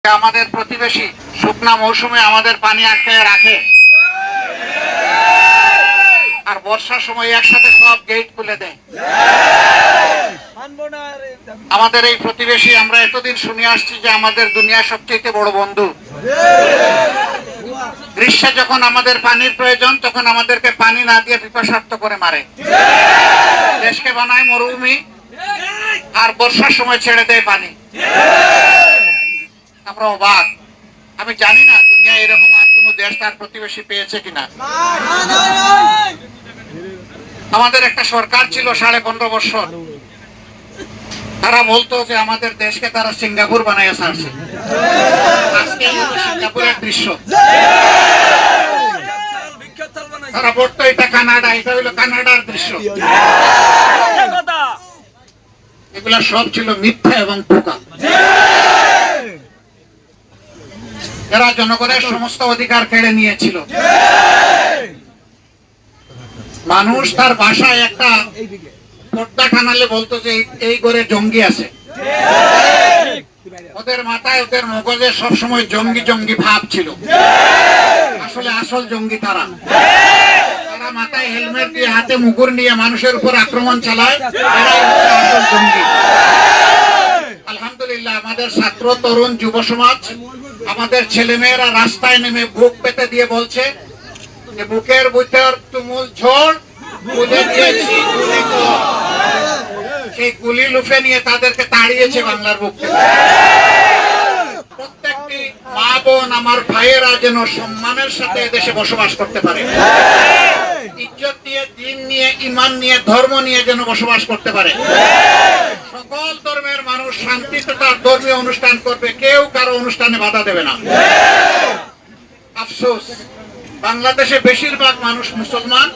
আমাদের প্রতিবেশী শুকনা মৌসুমে আমাদের পানি আটকায় রাখে, আর বর্ষার সময় একসাথে সব গেট খুলে দেয়। আমাদের এই প্রতিবেশী, আমরা এতদিন শুনে আসছি যে আমাদের দুনিয়ার সবচেয়ে বড় বন্ধু। গ্রীষ্মে যখন আমাদের পানির প্রয়োজন, তখন আমাদেরকে পানি না দিয়ে পিপাসার্ত করে মারে, দেশকে বানায় মরুভূমি, আর বর্ষার সময় ছেড়ে দেয় পানি। আমরা অবাক। আমি জানি না দুনিয়া এরকম আর কোন দেশ তার প্রতিবেশী পেয়েছে কিনা। আমাদের একটা সরকার ছিল 15.5 বছর, তারা বলতো যে আমাদের দেশকে তারা সিঙ্গাপুর বানাইয়া ছাড়ছে। আজকে সিঙ্গাপুরের দৃশ্য। তারা বলতো এটা কানাডা, এটা হইলো কানাডার দৃশ্য। এগুলা সব ছিল মিথ্যা এবং পোকা। এরা জনগণের সমস্ত অধিকার কেড়ে নিয়েছিল। মানুষ তার বাসায় একটা পর্দা টানালে বলতো যে এই ঘরে জঙ্গি আছে। ওদের মাথায়, ওদের মগজে সবসময় জঙ্গি জঙ্গি ভাব ছিল। আসলে আসল জঙ্গি তারা। তারা মাথায় হেলমেট দিয়ে, হাতে মুগুর নিয়ে মানুষের উপর আক্রমণ চালায়। এরাই হচ্ছে আসল জঙ্গি। আলহামদুলিল্লাহ, আমাদের ছাত্র, তরুণ, যুব সমাজ, আমাদের ছেলেমেয়েরা রাস্তায় নেমে বুক পেতে দিয়ে বলছে যে বুকের ভিতর তুমুল ঝড়, গুলি দিয়েছি গুলি তো। সেই গুলি লুফে নিয়ে তাদেরকে তাড়িয়েছে বাংলার বুক থেকে। প্রত্যেকটি মা বোন, আমার ভাইয়েরা যেন সম্মানের সাথে দেশে বসবাস করতে পারে, ইজ্জত নিয়ে, দিন নিয়ে, ঈমান নিয়ে, ধর্ম নিয়ে যেন বসবাস করতে পারে। সকল ধর্মের মানুষ শান্তিতে তার ধর্মীয় অনুষ্ঠান করবে, কেউ কারো অনুষ্ঠানে বাধা দেবে না। আফসোস, বাংলাদেশে বেশিরভাগ মানুষ মুসলমান,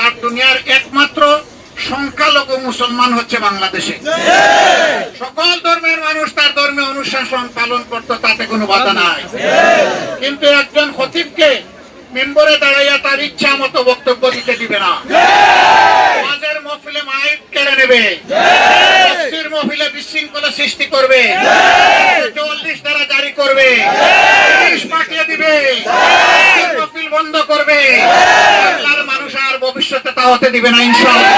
আর দুনিয়ার একমাত্র সংখ্যালঘু মুসলমান হচ্ছে বাংলাদেশে। সকল ধর্মের মানুষ তার ধর্মীয় অনুষ্ঠান পালন করতো, তাতে কোনো বাধা নাই। কিন্তু একজন খতিবকে মেম্বরে দাঁড়াইয়া তার ইচ্ছা মতো বক্তব্য দিতে দিবে না। ওয়াজের মহফিলে মাইক কেড়ে নেবে, তাফসীর মহফিলে বিশৃঙ্খলা সৃষ্টি করবে, 44 ধারা জারি করবে, পুলিশ পাঠিয়ে দিবে, মহফিল বন্ধ করবে। বাংলার মানুষ আর ভবিষ্যতে তা হতে দিবে না ইনশাআল্লাহ।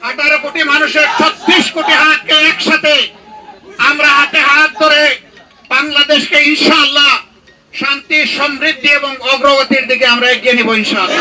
18 কোটি মানুষের 36 কোটি হাতকে একসাথে আমরা হাতে হাত ধরে বাংলাদেশকে ইনশাআল্লাহ শান্তি, সমৃদ্ধি এবং অগ্রগতির দিকে আমরা এগিয়ে নিব ইনশাআল্লাহ।